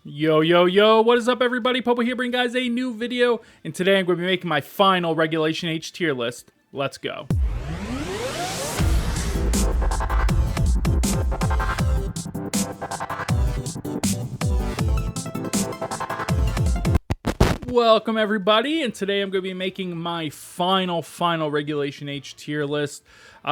Yo, yo, yo, what is up everybody? Popo here bringing guys a new video, and today I'm going to be making my final Regulation H tier list. Let's go. Welcome everybody, and today I'm going to be making my final Regulation H tier list.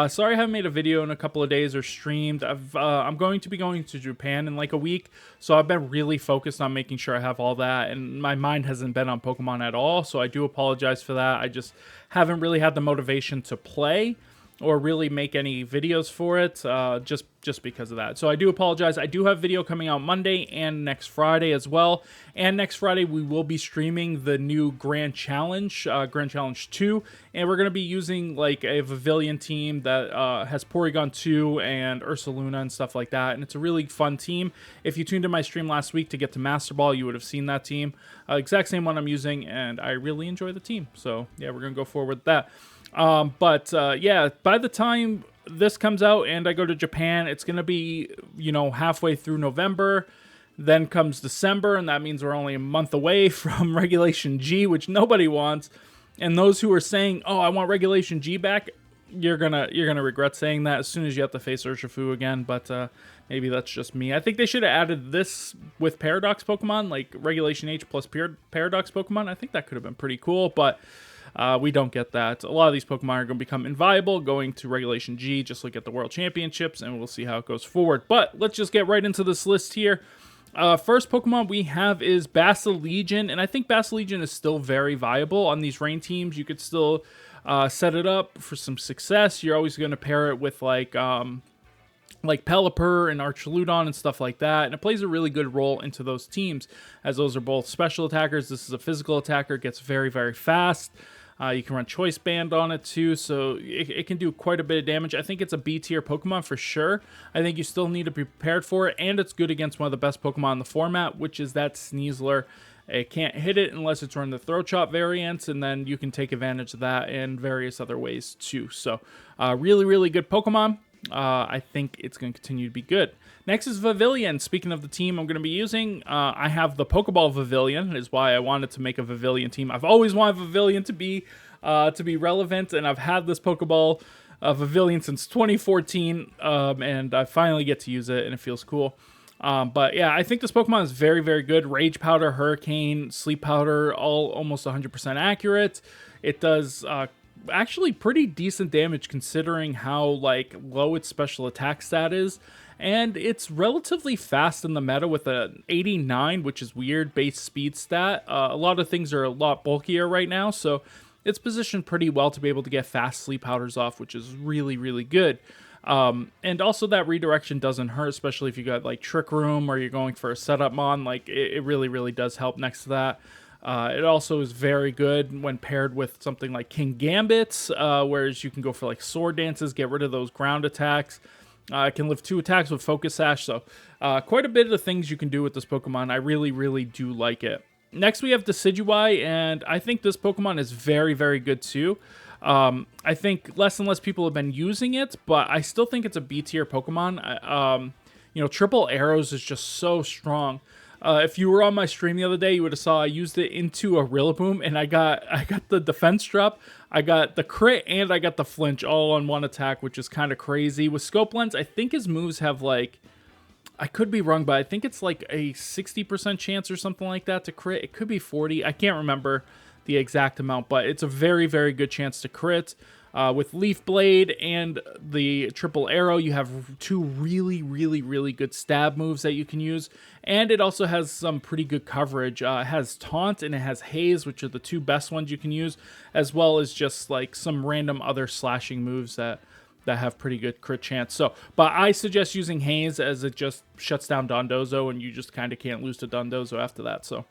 Sorry I haven't made a video in a couple of days or streamed. I'm going to be going to Japan in like a week, so I've been really focused on making sure I have all that, and my mind hasn't been on Pokemon at all, so I do apologize for that. I just haven't really had the motivation to play or really make any videos for it, just because of that. So I do apologize. I do have video coming out Monday and next Friday as well. And next Friday we will be streaming the new Grand Challenge, Grand Challenge 2, and we're going to be using like a Vivillon team that has Porygon 2 and Ursaluna and stuff like that, and it's a really fun team. If you tuned in my stream last week to get to Master Ball, you would have seen that team. Exact same one I'm using, and I really enjoy the team. So yeah, we're going to go forward with that. Yeah, by the time this comes out and I go to Japan, it's going to be, halfway through November. Then comes December, and that means we're only a month away from Regulation G, which nobody wants. And those who are saying, "Oh, I want Regulation G back," you're gonna regret saying that as soon as you have to face Urshifu again. But maybe that's just me. I think they should have added this with Paradox Pokemon, like Regulation H plus Paradox Pokemon. I think that could have been pretty cool, but we don't get that. A lot of these Pokemon are going to become inviolable going to Regulation G. Just look at the World Championships, and we'll see how it goes forward. But let's just get right into this list here. First Pokemon we have is Basiligian, and I think Basiligian is still very viable on these rain teams. You could still set it up for some success. You're always going to pair it with like Pelipper and Archaludon and stuff like that, and it plays a really good role into those teams, as those are both special attackers. This is a physical attacker, gets very, very fast. You can run Choice Band on it too, so it can do quite a bit of damage. I think it's a B tier Pokemon for sure. I think you still need to be prepared for it, and it's good against one of the best Pokemon in the format, which is that Sneasler. It can't hit it unless it's run the Throat Chop variants, and then you can take advantage of that in various other ways too. So really, really good Pokemon. I think it's going to continue to be good. Next is Vivillon. Speaking of the team I'm going to be using, I have the Pokeball Vivillon, is why I wanted to make a Vivillon team. I've always wanted Vivillon to be relevant, and I've had this Pokeball Vivillon since 2014, and I finally get to use it, and it feels cool. But yeah, I think this Pokemon is very, very good. Rage Powder, Hurricane, Sleep Powder, all almost 100% accurate. It does actually pretty decent damage considering how low its special attack stat is, and it's relatively fast in the meta with an 89, which is weird, base speed stat. A lot of things are a lot bulkier right now, so it's positioned pretty well to be able to get fast Sleep Powders off, which is really, really good. And also that redirection doesn't hurt, especially if you got like Trick Room or you're going for a setup mon. It really, really does help next to that. It also is very good when paired with something like King Gambit, whereas you can go for like Sword Dances, get rid of those ground attacks. It can lift 2 attacks with Focus Sash, so quite a bit of things you can do with this Pokemon. I really, really do like it. Next we have Decidueye, and I think this Pokemon is very, very good too. I think less and less people have been using it, but I still think it's a B tier Pokemon. Triple Arrows is just so strong. If you were on my stream the other day, you would have saw I used it into a Rillaboom, and I got the defense drop, I got the crit, and I got the flinch all on one attack, which is kind of crazy. With Scope Lens, I think his moves have I could be wrong, but I think it's like a 60% chance or something like that to crit. It could be 40. I can't remember the exact amount, but it's a very, very good chance to crit. With Leaf Blade and the Triple Arrow, you have 2 really, really, really good stab moves that you can use. And it also has some pretty good coverage. It has Taunt and it has Haze, which are the 2 best ones you can use, as well as just like some random other slashing moves that have pretty good crit chance. But I suggest using Haze, as it just shuts down Dondozo, and you just kind of can't lose to Dondozo after that. So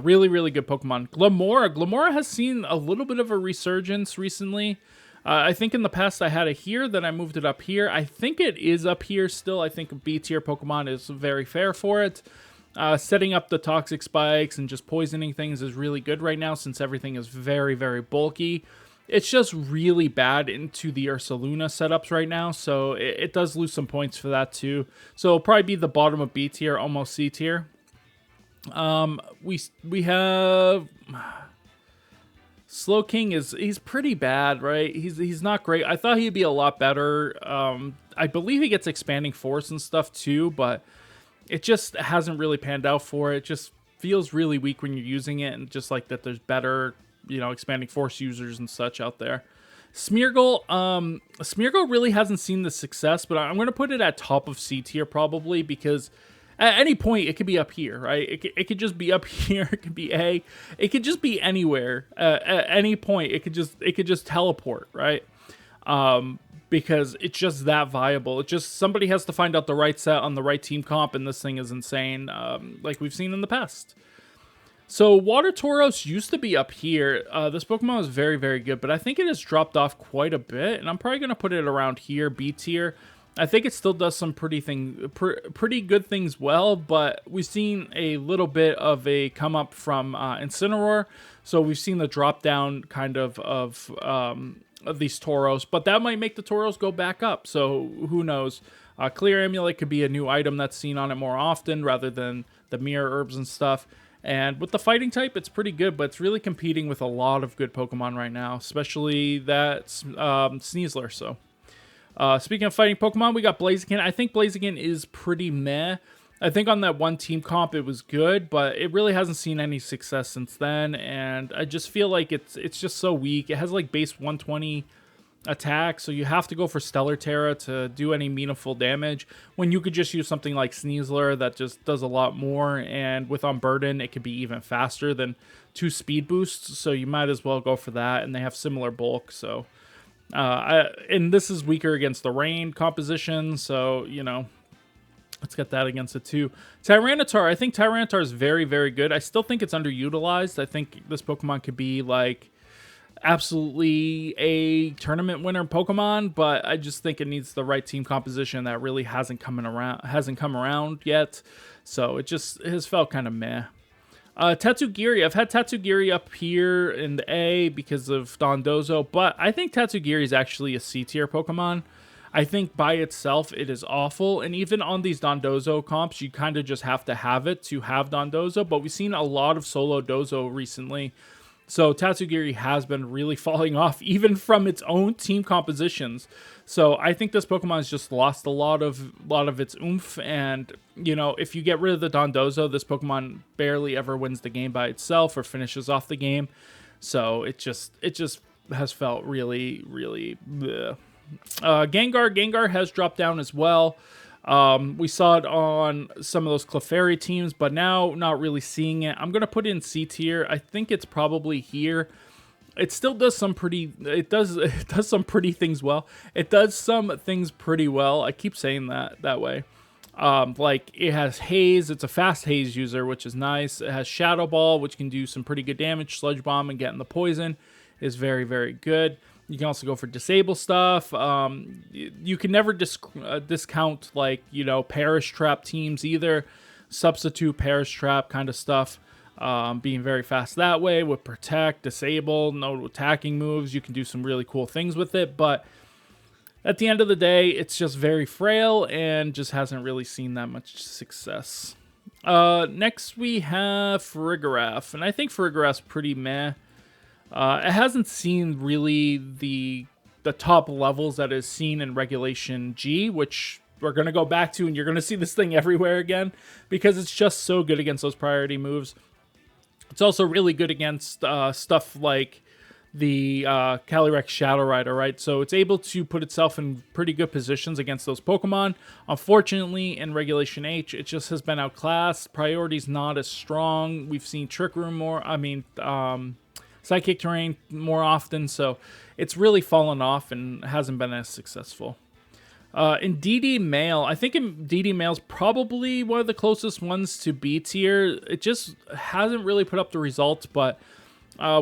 really, really good Pokemon. Glimmora has seen a little bit of a resurgence recently. I think in the past I had it here, then I moved it up here. I think it is up here still. I think a B tier Pokemon is very fair for it. Setting up the Toxic Spikes and just poisoning things is really good right now, since everything is very, very bulky. It's just really bad into the Ursaluna setups right now, so it does lose some points for that too. So it'll probably be the bottom of B tier, almost C tier. We have Slow King he's pretty bad, right? He's not great. I thought he'd be a lot better. I believe he gets expanding force and stuff too, but it just hasn't really panned out for it. It just feels really weak when you're using it, and just like that there's better, expanding force users and such out there. Smeargle really hasn't seen the success, but I'm going to put it at top of C tier probably, because at any point it could be up here, right? It could just be up here. It could be A. It could just be anywhere. At any point, it could just teleport, right? Because it's just that viable. It just, somebody has to find out the right set on the right team comp, and this thing is insane, like we've seen in the past. So Water Tauros used to be up here. This Pokemon was very, very good, but I think it has dropped off quite a bit, and I'm probably going to put it around here, B tier. I think it still does some pretty good things well, but we've seen a little bit of a come up from Incineroar, so we've seen the drop down kind of these Tauros, but that might make the Tauros go back up, so who knows. Clear Amulet could be a new item that's seen on it more often rather than the mirror herbs and stuff. And with the fighting type, it's pretty good, but it's really competing with a lot of good Pokemon right now, especially that Sneasler. So, speaking of fighting Pokemon, we got Blaziken. I think Blaziken is pretty meh. I think on that one team comp, it was good, but it really hasn't seen any success since then. And I just feel like it's just so weak. It has like base 120 attack, so you have to go for Stellar Terra to do any meaningful damage, when you could just use something like Sneasler that just does a lot more, and with Unburden it could be even faster than 2 speed boosts, so you might as well go for that, and they have similar bulk, so and this is weaker against the rain composition, so let's get that against it too. Tyranitar, I think Tyranitar is very, very good. I still think it's underutilized. I think this Pokemon could be like absolutely a tournament winner Pokemon, but I just think it needs the right team composition that really hasn't come around yet. So it has felt kind of meh. Tatsugiri, I've had Tatsugiri up here in the A because of Dondozo, but I think Tatsugiri is actually a C tier Pokemon. I think by itself it is awful, and even on these Dondozo comps, you kind of just have to have it to have Dondozo, but we've seen a lot of solo Dozo recently. So Tatsugiri has been really falling off, even from its own team compositions. So I think this Pokemon has just lost a lot of its oomph. And if you get rid of the Dondozo, this Pokemon barely ever wins the game by itself or finishes off the game. So it just has felt really, really bleh. Gengar has dropped down as well. We saw it on some of those Clefairy teams, but now not really seeing it. I'm going to put it in C tier. I think it's probably here. It still does some pretty, it does some pretty things well. It does some things pretty well. I keep saying that way. Like it has Haze. It's a fast Haze user, which is nice. It has Shadow Ball, which can do some pretty good damage. Sludge Bomb and getting the poison is very, very good. You can also go for disable stuff. You can never discount Perish Trap teams either. Substitute Perish Trap kind of stuff. Being very fast that way with Protect, Disable, no attacking moves. You can do some really cool things with it. But at the end of the day, it's just very frail and just hasn't really seen that much success. Next we have Farigiraf. And I think Farigiraf's pretty meh. It hasn't seen really the top levels that is seen in Regulation G, which we're going to go back to, and you're going to see this thing everywhere again, because it's just so good against those priority moves. It's also really good against stuff like the Calyrex Shadow Rider, right? So it's able to put itself in pretty good positions against those Pokemon. Unfortunately, in Regulation H, it just has been outclassed. Priority's not as strong. We've seen Trick Room more. Psychic Terrain more often, so it's really fallen off and hasn't been as successful. In DD Male, I think DD Male's probably one of the closest ones to B tier. It just hasn't really put up the results, but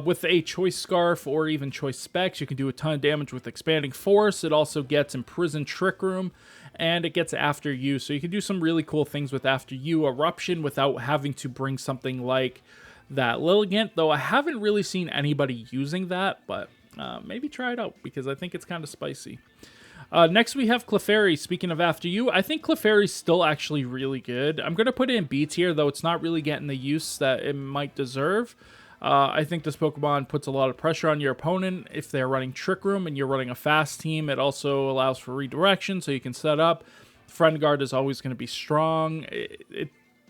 with a Choice Scarf or even Choice Specs, you can do a ton of damage with Expanding Force. It also gets Imprisoned Trick Room, and it gets After You, so you can do some really cool things with After You. Eruption without having to bring something like that Lilligant, though I haven't really seen anybody using that, but maybe try it out because I think it's kind of spicy. Next we have Clefairy. Speaking of After You, I think Clefairy's still actually really good. I'm going to put it in B tier, though it's not really getting the use that it might deserve. I think this Pokemon puts a lot of pressure on your opponent. If they're running Trick Room and you're running a fast team, it also allows for redirection, so you can set up. Friend Guard is always going to be strong.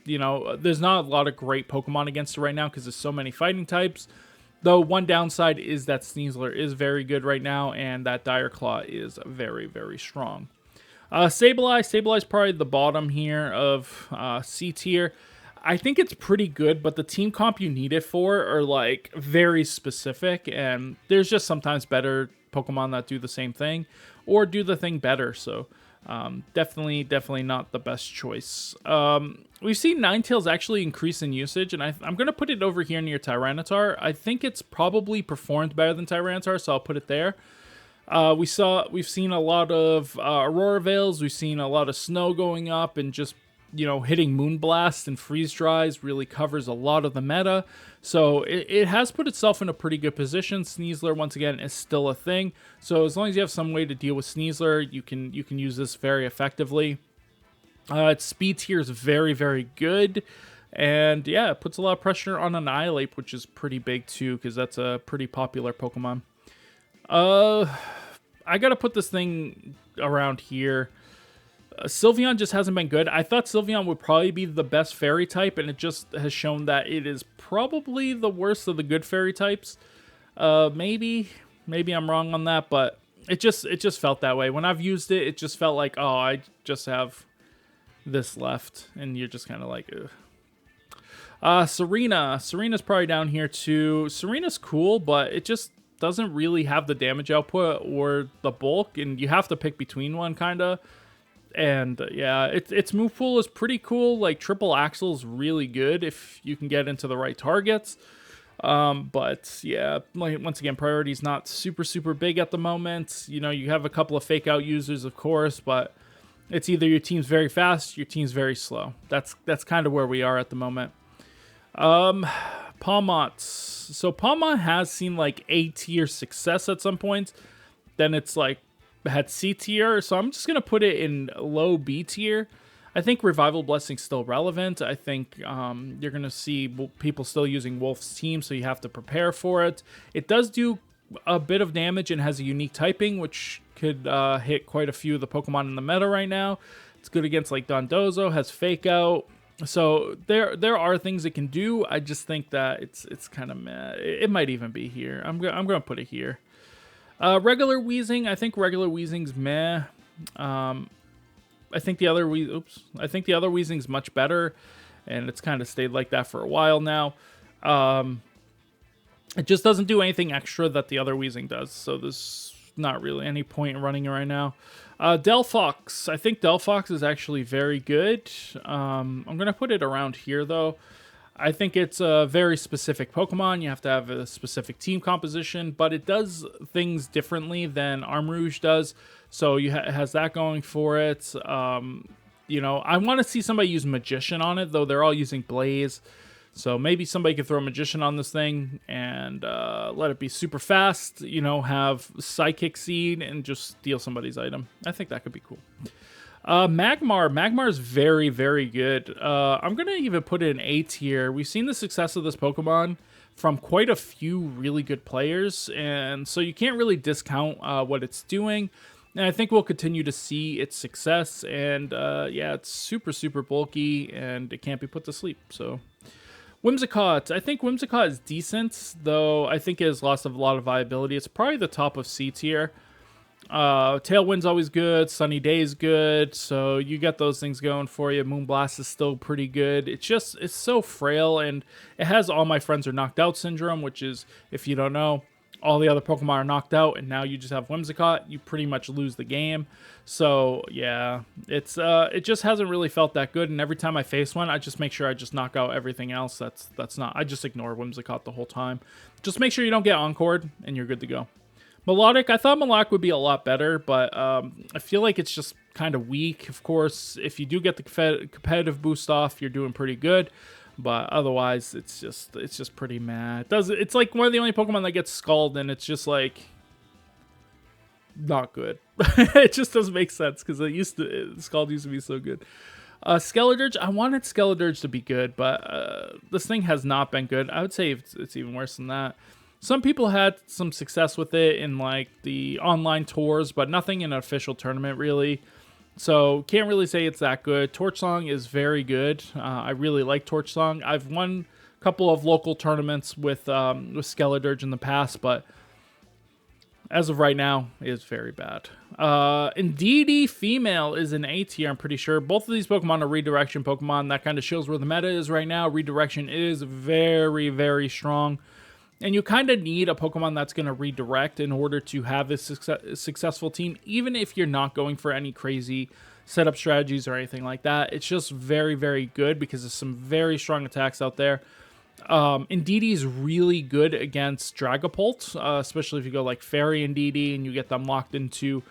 You know, there's not a lot of great Pokemon against it right now because there's so many fighting types. Though one downside is that Sneasler is very good right now, and that Dire Claw is very, very strong. Sableye. Sableye's probably the bottom here of C tier. I think it's pretty good, but the team comp you need it for are like very specific, and there's just sometimes better Pokemon that do the same thing or do the thing better. So definitely not the best choice. We've seen Ninetales actually increase in usage, and I'm going to put it over here near Tyranitar. I think it's probably performed better than Tyranitar, so I'll put it there. We've seen a lot of Aurora Veils. We've seen a lot of snow going up, and just, you know, hitting Moonblast and Freeze Dries really covers a lot of the meta. So it has put itself in a pretty good position. Sneasler, once again, is still a thing. So as long as you have some way to deal with Sneasler, you can use this very effectively. Its speed tier is very, very good. And yeah, it puts a lot of pressure on Annihilate, which is pretty big too, because that's a pretty popular Pokemon. I gotta put this thing around here. Sylveon just hasn't been good. I thought Sylveon would probably be the best fairy type, and it just has shown that it is probably the worst of the good fairy types. Maybe I'm wrong on that, but it just felt that way. When I've used it, it just felt like, oh, I just have this left, and you're just kind of like, ugh. Serena's probably down here too. Serena's cool, but it just doesn't really have the damage output or the bulk, and you have to pick between one, kind of. And yeah, its move pool is pretty cool. Like Triple Axle's really good if you can get into the right targets. But yeah, like, once again, priority's not super big at the moment. You know, you have a couple of fake out users, of course, but it's either your team's very fast, your team's very slow. That's kind of where we are at the moment. Palmont. So Palmont has seen like A tier success at some points. Then it's like had C tier, so I'm just gonna put it in low B tier. I think Revival Blessing's still relevant. I think you're gonna see people still using Wolf's team, so you have to prepare for it. It does do a bit of damage and has a unique typing, which could hit quite a few of the Pokemon in the meta right now. It's good against like Dondozo, has Fake Out. So there are things it can do. I just think that it's kind of meh. It might even be here. I'm gonna put it here. Regular Weezing. I think regular Weezing's meh. I think the other Weezing's much better, and it's kind of stayed like that for a while now. It just doesn't do anything extra that the other Weezing does, so there's not really any point in running it right now. Delphox. I think Delphox is actually very good. I'm going to put it around here, though. I think it's a very specific Pokemon. You have to have a specific team composition, but it does things differently than Armarouge does, so it has that going for it. You know, I want to see somebody use Magician on it, though they're all using Blaze. So maybe somebody could throw Magician on this thing and let it be super fast, you know, have Psychic Seed and just steal somebody's item. I think that could be cool. Magmar. Magmar is very, very good. I'm going to even put it in A tier. We've seen the success of this Pokemon from quite a few really good players, and so you can't really discount what it's doing. And I think we'll continue to see its success, and yeah, it's super bulky, and it can't be put to sleep, so... Whimsicott. I think Whimsicott is decent, though I think it has lost a lot of viability. It's probably the top of C tier. Tailwind's always good. Sunny Day's good. So you got those things going for you. Moonblast is still pretty good. It's so frail, and it has All My Friends Are Knocked Out syndrome, which is, if you don't know, all the other Pokemon are knocked out, and now you just have Whimsicott. You pretty much lose the game. So yeah, it just hasn't really felt that good. And every time I face one, I just make sure I just knock out everything else. That's not. I just ignore Whimsicott the whole time. Just make sure you don't get Encored, and you're good to go. Melodic. I thought Melodic would be a lot better, but I feel like it's just kind of weak. Of course, if you do get the competitive boost off, you're doing pretty good. But otherwise, it's just pretty mad. It's like one of the only Pokemon that gets Scald, and it's just like, not good. It just doesn't make sense because Scald used to be so good. Skeledirge, I wanted Skeledirge to be good, but this thing has not been good. I would say it's even worse than that. Some people had some success with it in like the online tours, but nothing in an official tournament really. So can't really say it's that good. Torch Song is very good. I really like Torch Song. I've won a couple of local tournaments with Skeledirge in the past, but as of right now, it is very bad. Indeedee Female is an A tier, I'm pretty sure. Both of these Pokemon are Redirection Pokemon. That kind of shows where the meta is right now. Redirection is very, very strong. And you kind of need a Pokemon that's going to redirect in order to have a successful team, even if you're not going for any crazy setup strategies or anything like that. It's just very, very good because there's some very strong attacks out there. Indeedee is really good against Dragapult, especially if you go like Fairy Indeedee and you get them locked into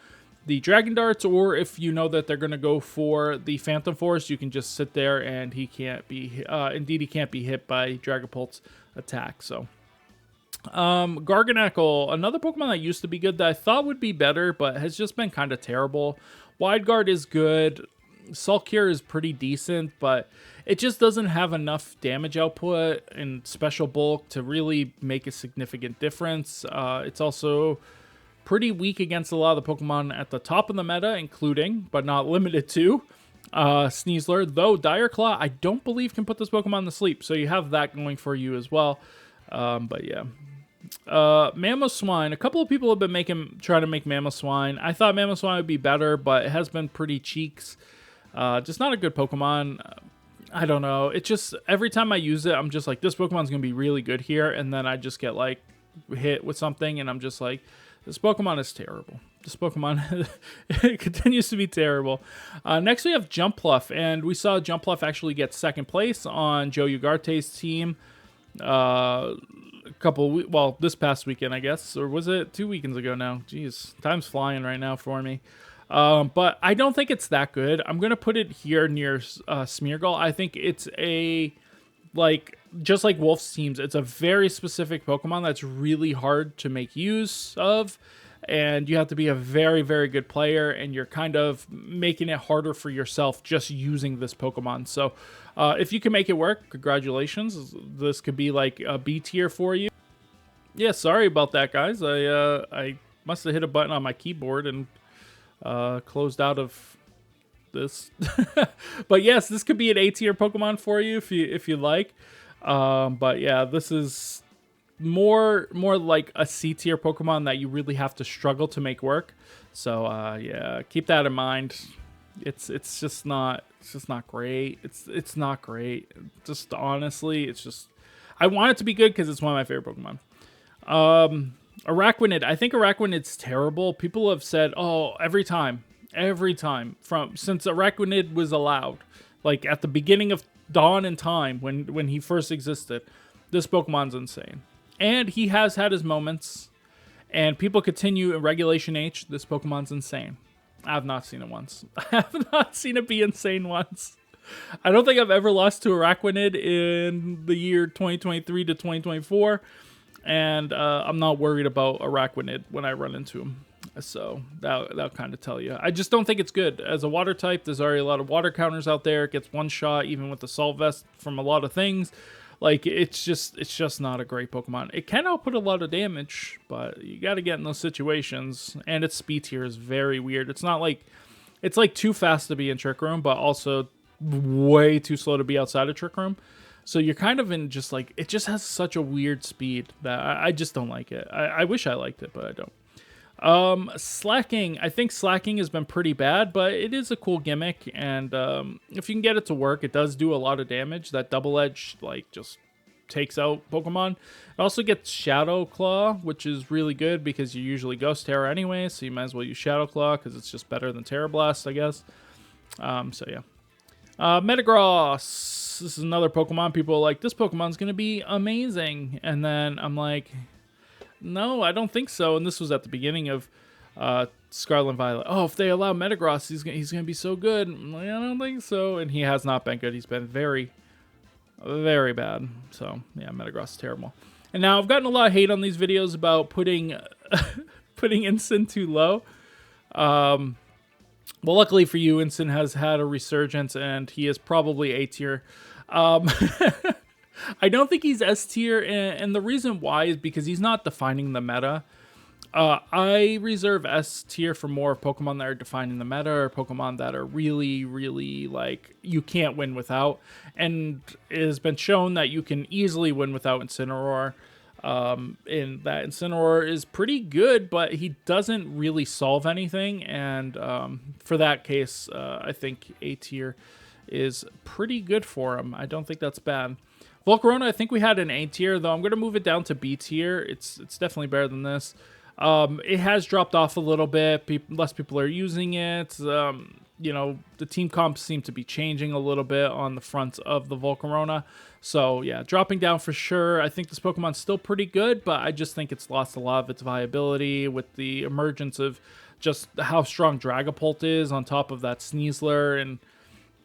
the Dragon Darts, or if you know that they're going to go for the Phantom Force, you can just sit there and Indeedee can't be hit by Dragapult's attack. So Garganacl, another Pokemon that used to be good that I thought would be better, but has just been kind of terrible. Wide Guard is good. Sulkier is pretty decent, but it just doesn't have enough damage output and special bulk to really make a significant difference. It's also pretty weak against a lot of the Pokemon at the top of the meta, including, but not limited to, Sneasler. Though Dire Claw, I don't believe can put this Pokemon to sleep, so you have that going for you as well. But yeah. Mamoswine. A couple of people have been trying to make Mamoswine. I thought Mamoswine would be better, but it has been pretty cheeks. Just not a good Pokemon. I don't know. It just, every time I use it, I'm just like, this Pokemon's going to be really good here. And then I just get like hit with something and I'm just like, this Pokemon is terrible. This Pokemon it continues to be terrible. Next we have Jumpluff, and we saw Jumpluff actually get second place on Joe Ugarte's team. This past weekend, I guess, or was it 2 weekends ago now? Jeez, time's flying right now for me. But I don't think it's that good. I'm gonna put it here near Smeargle. I think it's just like Wolf's teams, it's a very specific Pokemon that's really hard to make use of, and you have to be a very, very good player, and you're kind of making it harder for yourself just using this Pokemon. So if you can make it work, congratulations. This could be like a B tier for you. Yeah, sorry about that, guys. I must have hit a button on my keyboard and closed out of this. But yes, this could be an A tier Pokemon for you if you like. But yeah, this is more like a C tier Pokemon that you really have to struggle to make work. So yeah, keep that in mind. It's just not great. It's not great. Just honestly, it's just, I want it to be good because it's one of my favorite Pokemon. Araquanid. I think Araquanid's terrible. People have said, oh, every time since Araquanid was allowed, like at the beginning of Dawn and Time when he first existed, this Pokemon's insane. And he has had his moments, and people continue in Regulation H, this Pokemon's insane. I have not seen it once. I have not seen it be insane once. I don't think I've ever lost to Araquanid in the year 2023 to 2024. And I'm not worried about Araquanid when I run into him. So that'll kind of tell you. I just don't think it's good. As a water type, there's already a lot of water counters out there. It gets one shot, even with the Salt Vest from a lot of things. Like, it's just not a great Pokemon. It can output a lot of damage, but you got to get in those situations. And its speed tier is very weird. It's not like, it's like too fast to be in Trick Room, but also way too slow to be outside of Trick Room. So you're kind of in just like, it just has such a weird speed that I just don't like it. I wish I liked it, but I don't. Slacking. I think Slacking has been pretty bad, but it is a cool gimmick. And if you can get it to work, it does do a lot of damage. That Double Edge, like, just takes out Pokemon. It also gets Shadow Claw, which is really good because you usually Ghost Terror anyway, so you might as well use Shadow Claw because it's just better than Terra Blast, I guess. So yeah. Metagross. This is another Pokemon. People are like, this Pokemon's going to be amazing. And then I'm like, no, I don't think so. And this was at the beginning of Scarlet and Violet. Oh, if they allow Metagross, he's going to be so good. I'm like, I don't think so. And he has not been good. He's been very, very bad. So, yeah, Metagross is terrible. And now I've gotten a lot of hate on these videos about putting Incin too low. Well, luckily for you, Instant has had a resurgence, and he is probably A tier. Um, I don't think he's S tier, and the reason why is because he's not defining the meta. I reserve S tier for more Pokemon that are defining the meta, or Pokemon that are really, really, like, you can't win without. And it has been shown that you can easily win without Incineroar. And that Incineroar is pretty good, but he doesn't really solve anything. And for that case, I think A tier is pretty good for him. I don't think that's bad. Volcarona, I think we had an A tier, though I'm going to move it down to B tier. It's definitely better than this. It has dropped off a little bit. Less people are using it. You know, the team comps seem to be changing a little bit on the front of the Volcarona. So, yeah, dropping down for sure. I think this Pokemon's still pretty good, but I just think it's lost a lot of its viability with the emergence of just how strong Dragapult is on top of that Sneasler. And,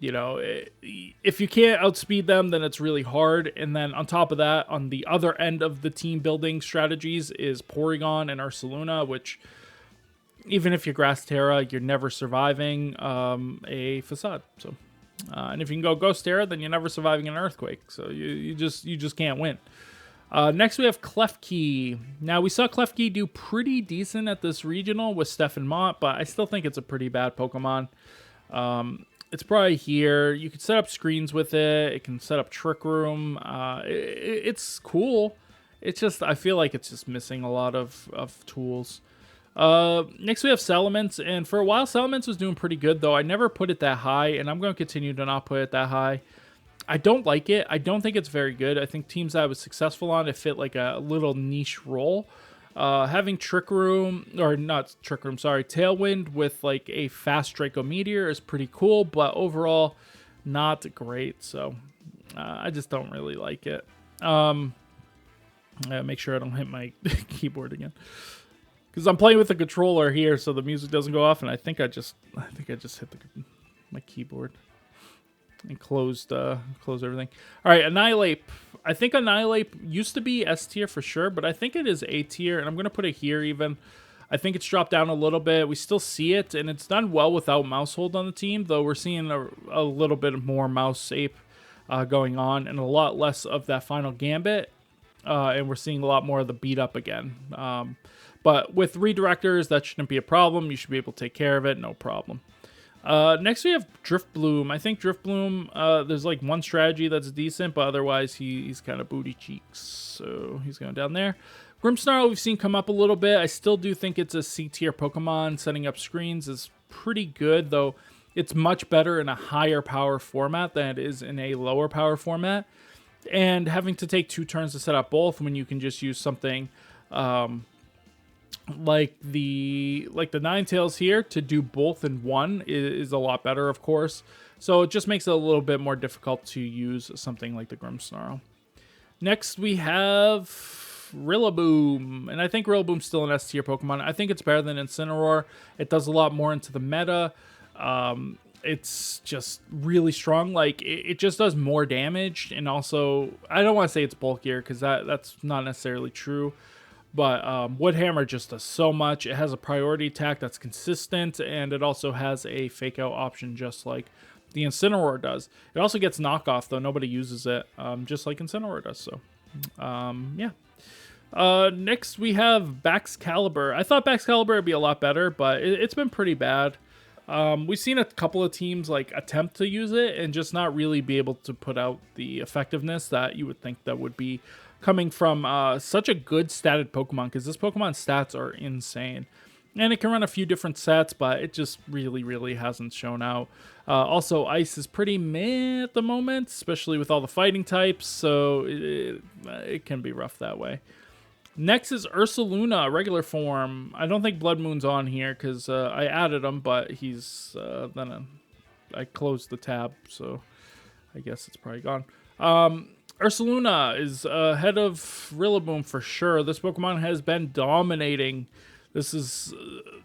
you know, if you can't outspeed them, then it's really hard. And then on top of that, on the other end of the team building strategies is Porygon and Ursaluna, which, even if you Grass Terra, you're never surviving a Facade. So, and if you can go Ghost Terra, then you're never surviving an Earthquake. So you just can't win. Next, we have Klefki. Now, we saw Klefki do pretty decent at this regional with Stefan Mott, but I still think it's a pretty bad Pokemon. It's probably here. You can set up screens with it. It can set up Trick Room. It's cool. It's just, I feel like it's just missing a lot of tools. Next we have Salamence, and for a while Salamence was doing pretty good, though I never put it that high, and I'm going to continue to not put it that high. I don't like it. I don't think it's very good. I think teams that I was successful on, it fit like a little niche role. Having Trick Room, or not Trick Room, sorry, Tailwind with like a fast Draco Meteor is pretty cool, but overall not great. So I just don't really like it. Make sure I don't hit my keyboard again, because I'm playing with the controller here, so the music doesn't go off. And I think I just hit my keyboard and closed everything. All right, Annihilate. I think Annihilate used to be S tier for sure, but I think it is A tier, and I'm gonna put it here even. I think it's dropped down a little bit. We still see it, and it's done well without Mousehold on the team, though we're seeing a little bit more Mouse Ape going on, and a lot less of that final Gambit, and we're seeing a lot more of the beat up again. But with redirectors, that shouldn't be a problem. You should be able to take care of it, no problem. Next we have Driftbloom. I think Driftbloom, there's like one strategy that's decent, but otherwise he's kind of booty cheeks. So he's going down there. Grimmsnarl we've seen come up a little bit. I still do think it's a C tier Pokemon. Setting up screens is pretty good, though it's much better in a higher power format than it is in a lower power format. And having to take 2 turns to set up both when you can just use something like the Ninetales here to do both in one is a lot better, of course. So it just makes it a little bit more difficult to use something like the Grimmsnarl. Next we have Rillaboom, and I think Rillaboom's still an S tier Pokemon. I think it's better than Incineroar. It does a lot more into the meta. It's just really strong. Like, it just does more damage, and also, I don't want to say it's bulkier, because that's not necessarily true. But Woodhammer just does so much. It has a priority attack that's consistent, and it also has a fake out option just like the Incineroar does. It also gets knockoff, though nobody uses it, just like Incineroar does. So, yeah. Next, we have Baxcalibur. I thought Baxcalibur would be a lot better, but it's been pretty bad. We've seen a couple of teams like attempt to use it and just not really be able to put out the effectiveness that you would think that would be coming from such a good statted Pokemon, because this Pokemon's stats are insane. And it can run a few different sets, but it just really, really hasn't shown out. Also, Ice is pretty meh at the moment, especially with all the fighting types, so it can be rough that way. Next is Ursaluna, regular form. I don't think Blood Moon's on here, because I added him, but he's... I closed the tab, so I guess it's probably gone. Ursaluna is ahead of Rillaboom for sure. This Pokemon has been dominating. This is,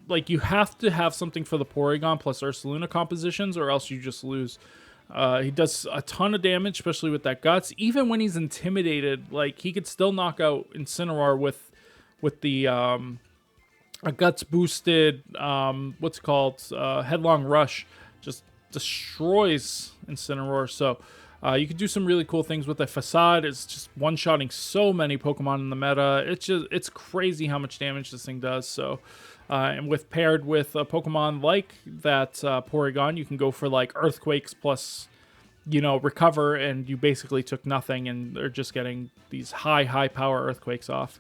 like, you have to have something for the Porygon plus Ursaluna compositions, or else you just lose. He does a ton of damage, especially with that Guts. Even when he's intimidated, like, he could still knock out Incineroar with the a guts boosted, what's it called, headlong rush, just destroys Incineroar. So you can do some really cool things with the facade. It's just one-shotting so many Pokemon in the meta. It's crazy how much damage this thing does. So and with paired with a Pokemon like that Porygon, you can go for like Earthquakes plus, you know, recover, and you basically took nothing, and they're just getting these high power Earthquakes off.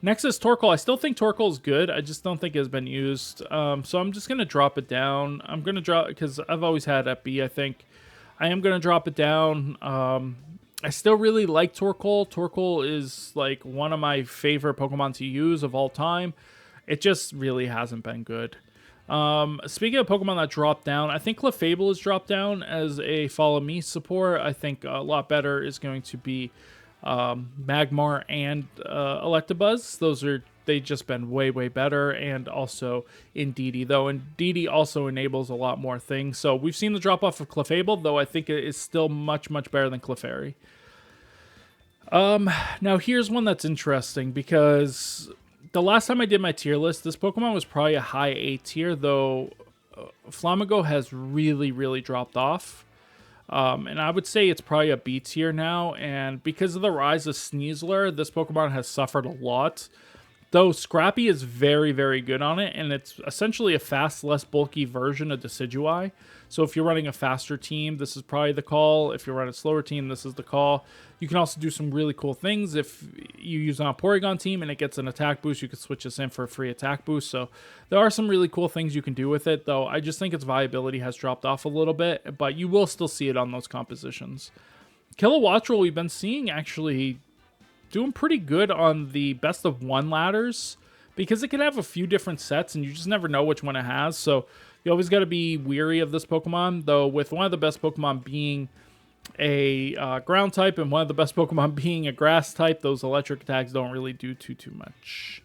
Next is Torkoal. I still think Torkoal is good. I just don't think it has been used. So I'm just going to drop it down. I'm going to drop, because I've always had at B, I think. I am going to drop it down. I still really like Torkoal. Torkoal is like one of my favorite Pokemon to use of all time. It just really hasn't been good. Speaking of Pokemon that dropped down, I think Clefable has dropped down as a Follow Me support. I think a lot better is going to be Magmar and Electabuzz. They just been way better, and also Indeedee, though Indeedee also enables a lot more things. So we've seen the drop off of Clefable, though I think it is still much better than Clefairy. Now here's one that's interesting, because the last time I did my tier list, this Pokemon was probably a high A tier, though Flamigo has really dropped off. And I would say it's probably a B tier now, and because of the rise of Sneasler, this Pokemon has suffered a lot. Though Scrappy is very good on it, and it's essentially a fast, less bulky version of Decidueye. So if you're running a faster team, this is probably the call. If you're running a slower team, this is the call. You can also do some really cool things. If you use on a Porygon team and it gets an attack boost, you can switch this in for a free attack boost. So there are some really cool things you can do with it, though I just think its viability has dropped off a little bit, but you will still see it on those compositions. Kilowattrel, we've been seeing actually doing pretty good on the best of one ladders, because it can have a few different sets and you just never know which one it has. So you always got to be weary of this Pokemon, though with one of the best Pokemon being a ground type and one of the best Pokemon being a grass type, those electric attacks don't really do too much.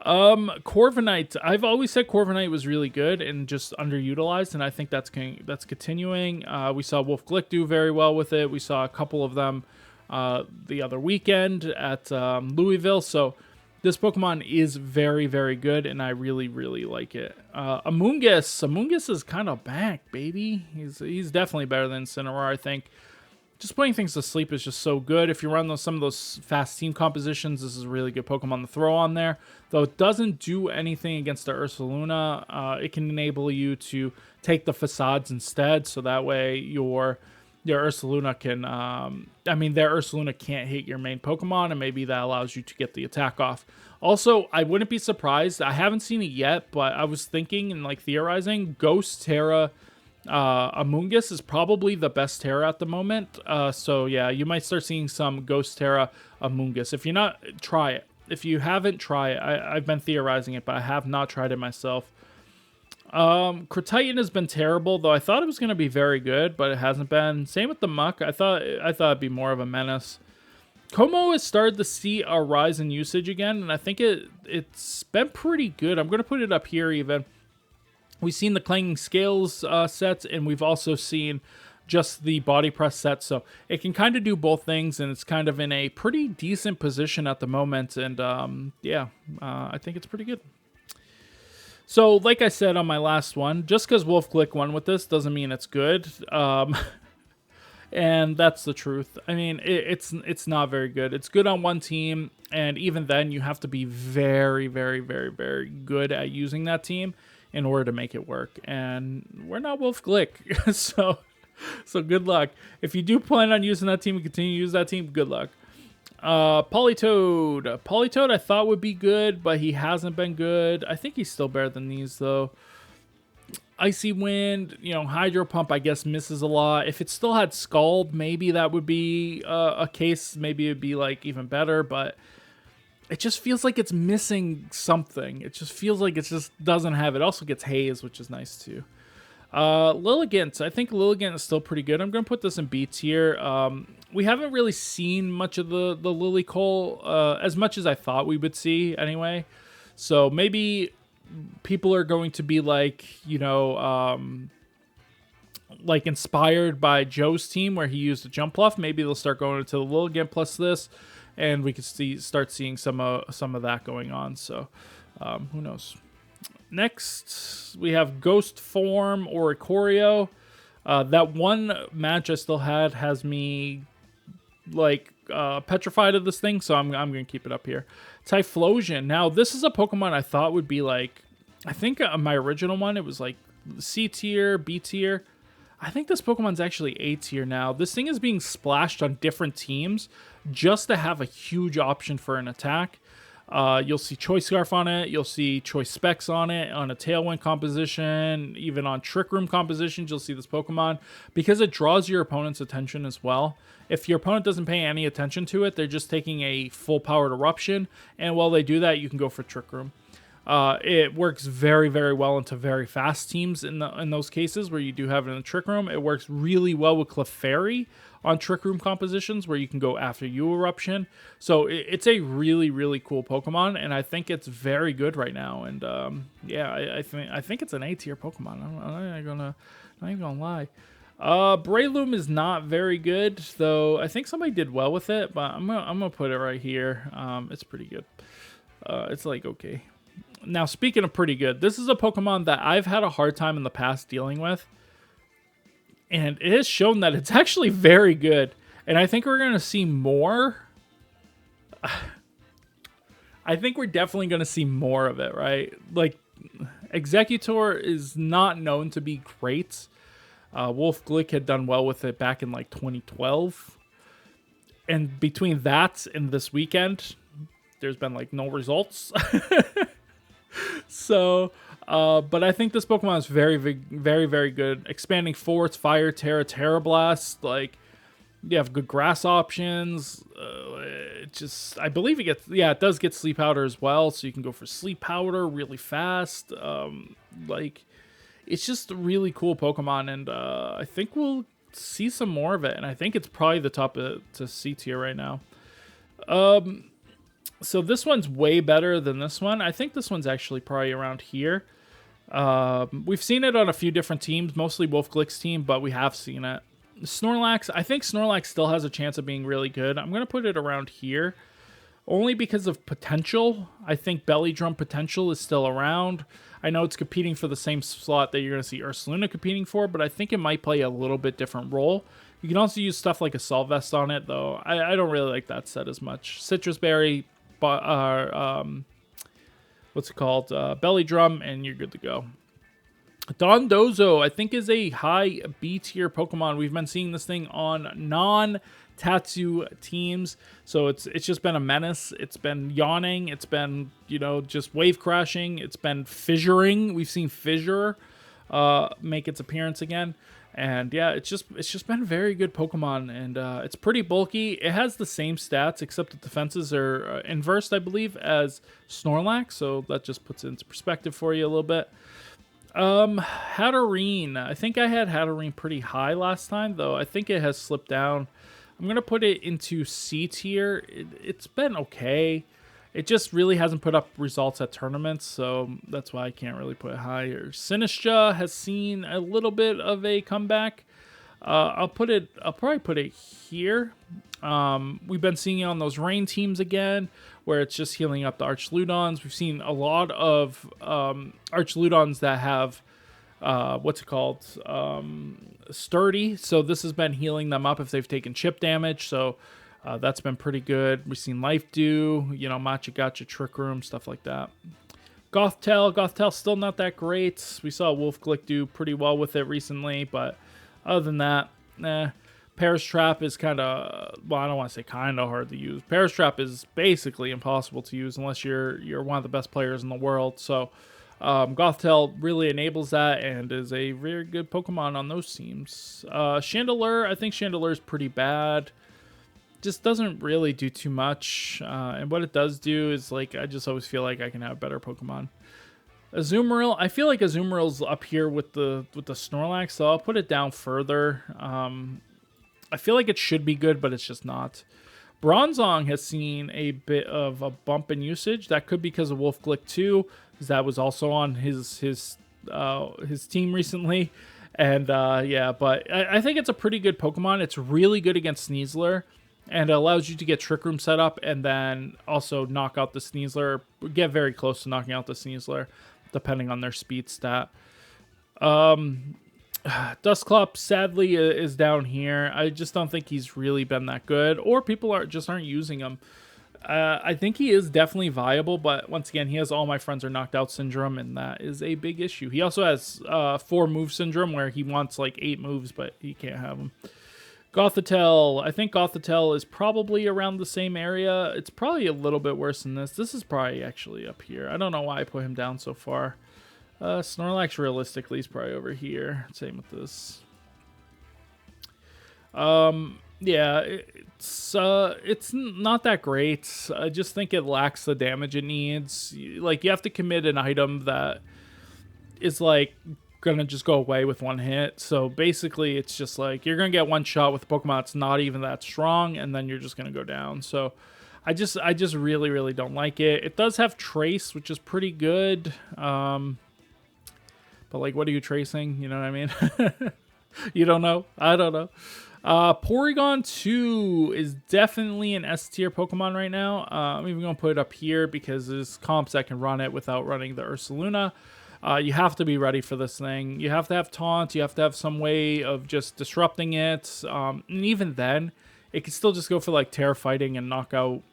Corviknight, I've always said Corviknight was really good and just underutilized, and I think that's continuing. We saw Wolf Glick do very well with it. We saw a couple of them the other weekend at Louisville. So this Pokemon is very good, and I really like it. Amoonguss is kind of back, baby. He's definitely better than Incineroar, I think. Just putting things to sleep is just so good. If you run some of those fast team compositions, this is a really good Pokemon to throw on there. Though it doesn't do anything against the Ursaluna, it can enable you to take the facades instead, so that way your Ursaluna can, their Ursaluna can't hit your main Pokemon, and maybe that allows you to get the attack off. Also, I wouldn't be surprised, I haven't seen it yet, but I was thinking and like theorizing, Ghost Terra Amoonguss is probably the best Terra at the moment. So yeah, you might start seeing some Ghost Terra Amoonguss. If you're not, try it. If you haven't, try it. I've been theorizing it, but I have not tried it myself. Cretitan has been terrible, though I thought it was going to be very good, but it hasn't been. Same with the Muck. I thought it'd be more of a menace. Como has started to see a rise in usage again, and I think it's been pretty good. I'm going to put it up here even. We've seen the Clanging Scales sets, and we've also seen just the Body Press set, so it can kind of do both things, and it's kind of in a pretty decent position at the moment, and I think it's pretty good. So, like I said on my last one, just because Wolf Glick won with this doesn't mean it's good. And that's the truth. I mean, it's not very good. It's good on one team, and even then, you have to be very good at using that team in order to make it work. And we're not Wolf Glick, so good luck. If you do plan on using that team and continue to use that team, good luck. Politoed I thought would be good, but he hasn't been good. I think he's still better than these, though. Icy Wind, Hydro Pump, I guess, misses a lot. If it still had Scald, maybe that would be a case. Maybe it'd be, like, even better, but it just feels like it's missing something. It just feels like it just doesn't have it. Also gets Haze, which is nice, too. Lilligant, I think Lilligant is still pretty good. I'm going to put this in B tier. We haven't really seen much of the Lilycole, as much as I thought we would see anyway. So maybe people are going to be like, like inspired by Joe's team where he used a Jump Bluff. Maybe they'll start going into the Lilligant plus this, and we can start seeing some of that going on. So Who knows? Next, we have Ghost Form or Ikorio. That one match I still had has me like petrified of this thing, so I'm gonna keep it up here. Typhlosion. Now this is a Pokemon I thought would be like, I think my original one, it was like C tier, B tier. I think this Pokemon's actually A tier now. This thing is being splashed on different teams just to have a huge option for an attack. You'll see Choice Scarf on it. You'll see Choice Specs on it, on a Tailwind composition, even on Trick Room compositions, you'll see this Pokemon because it draws your opponent's attention as well. If your opponent doesn't pay any attention to it, they're just taking a full-powered Eruption, and while they do that, you can go for Trick Room. It works very, very well into very fast teams in those cases where you do have it in the Trick Room. It works really well with Clefairy on Trick Room compositions where you can go after you Eruption. So it's a really, really cool Pokemon, and I think it's very good right now. And yeah, I think it's an A tier Pokemon. I'm not even gonna lie. Breloom is not very good, though I think somebody did well with it, but I'm gonna put it right here. It's pretty good. It's like okay. Now, speaking of pretty good, this is a Pokemon that I've had a hard time in the past dealing with. And it has shown that it's actually very good. And I think we're going to see more. I think we're definitely going to see more of it, right? Like, Executor is not known to be great. Wolf Glick had done well with it back in, like, 2012. And between that and this weekend, there's been, like, no results. So, but I think this Pokemon is very, very, very good. Expanding Force, Fire, Terra, Terra Blast. Like, you have good grass options. I believe it gets, yeah, it does get Sleep Powder as well. So you can go for Sleep Powder really fast. Like, it's just a really cool Pokemon. And I think we'll see some more of it. And I think it's probably the top to C tier right now. So this one's way better than this one. I think this one's actually probably around here. We've seen it on a few different teams, mostly Wolf Glick's team, but we have seen it. Snorlax, I think Snorlax still has a chance of being really good. I'm going to put it around here, only because of potential. I think Belly Drum potential is still around. I know it's competing for the same slot that you're going to see Ursaluna competing for, but I think it might play a little bit different role. You can also use stuff like Assault Vest on it, though. I don't really like that set as much. Citrus Berry, what's it called? Belly Drum, and you're good to go. Dondozo, I think, is a high B tier Pokemon. We've been seeing this thing on non-Tatsu teams, so it's just been a menace. It's been yawning. It's been, you know, just wave crashing. It's been fissuring. We've seen Fissure make its appearance again. And yeah, it's just been a very good Pokemon, and it's pretty bulky. It has the same stats, except the defenses are inversed, I believe, as Snorlax, so that just puts it into perspective for you a little bit. Hatterene. I think I had Hatterene pretty high last time, though I think it has slipped down. I'm going to put it into C tier. It's been okay. It just really hasn't put up results at tournaments, so that's why I can't really put it higher. Sinistcha has seen a little bit of a comeback. I'll probably put it here. We've been seeing it on those rain teams again, where it's just healing up the Archludons. We've seen a lot of Archludons that have sturdy. So this has been healing them up if they've taken chip damage. So that's been pretty good. We've seen Life Dew, you know, Matcha Gotcha, Trick Room, stuff like that. Gothtel still not that great. We saw Wolf Glick do pretty well with it recently, but other than that, Paris Trap is kind of, well, I don't want to say kind of hard to use. Paris Trap is basically impossible to use unless you're one of the best players in the world. So Gothtel really enables that and is a very good Pokemon on those teams. Chandelure, I think Chandelure is pretty bad. Just doesn't really do too much. And what it does do is, like, I just always feel like I can have better Pokemon. Azumarill, I feel like Azumarill's up here with the Snorlax, so I'll put it down further. I feel like it should be good, but it's just not. Bronzong has seen a bit of a bump in usage. That could be because of Wolf Glick 2, because that was also on his team recently. And yeah, but I think it's a pretty good Pokemon. It's really good against Sneasler. and it allows you to get Trick Room set up and then also knock out the Sneasler, get very close to knocking out the Sneasler, depending on their speed stat. Dusclops sadly is down here. I just don't think he's really been that good, or people aren't using him. I think he is definitely viable, but once again, he has all my friends are knocked out syndrome, and that is a big issue. He also has 4 move syndrome, where he wants like 8 moves, but he can't have them. Gothitelle. I think Gothitelle is probably around the same area. It's probably a little bit worse than this. This is probably actually up here. I don't know why I put him down so far. Snorlax realistically is probably over here. Same with this. Yeah, it's not that great. I just think it lacks the damage it needs. Like, you have to commit an item that is like gonna just go away with 1 hit. So basically, it's just like you're gonna get 1 shot with a Pokemon that's not even that strong, and then you're just gonna go down. So I just really don't like it. It does have Trace, which is pretty good. But like, what are you tracing? You know what I mean? You don't know? I don't know. Porygon 2 is definitely an S tier Pokemon right now. I'm even going to put it up here because there's comps that can run it without running the Ursaluna. You have to be ready for this thing. You have to have Taunt. You have to have some way of just disrupting it. And even then, it can still just go for like Terra Fighting and knock out